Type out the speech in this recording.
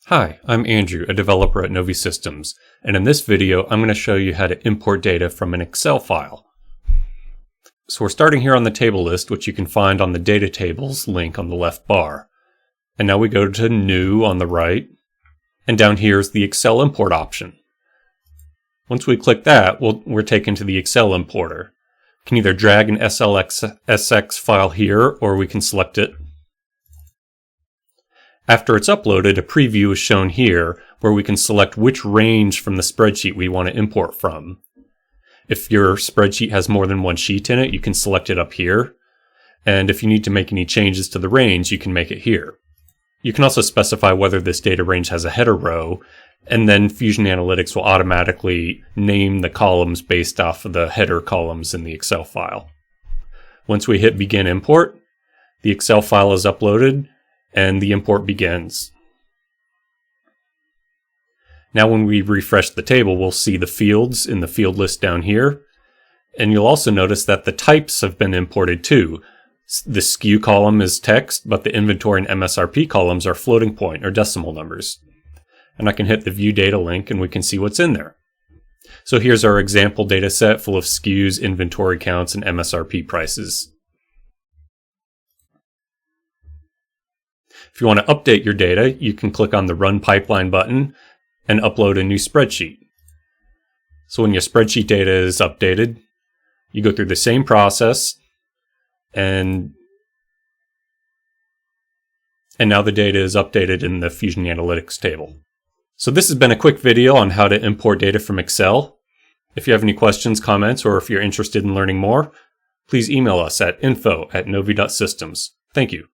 Hi, I'm Andrew, a developer at NoviSystems, and in this video I'm going to show you how to import data from an Excel file. So we're starting here on the table list, which you can find on the Data Tables link on the left bar. And now we go to New on the right, and down here is the Excel import option. Once we click that, we're taken to the Excel importer. We can either drag an SLX file here, or we can select it. After it's uploaded, a preview is shown here where we can select which range from the spreadsheet we want to import from. If your spreadsheet has more than one sheet in it, you can select it up here. And if you need to make any changes to the range, you can make it here. You can also specify whether this data range has a header row, and then Fusion Analytics will automatically name the columns based off of the header columns in the Excel file. Once we hit Begin Import, the Excel file is uploaded, and the import begins. Now when we refresh the table, we'll see the fields in the field list down here. And you'll also notice that the types have been imported too. The SKU column is text, but the inventory and MSRP columns are floating point or decimal numbers. And I can hit the View Data link and we can see what's in there. So here's our example data set full of SKUs, inventory counts, and MSRP prices. If you want to update your data, you can click on the Run Pipeline button and upload a new spreadsheet. So when your spreadsheet data is updated, you go through the same process, and now the data is updated in the Fusion Analytics table. So this has been a quick video on how to import data from Excel. If you have any questions, comments, or if you're interested in learning more, please email us at info@novi.systems. Thank you.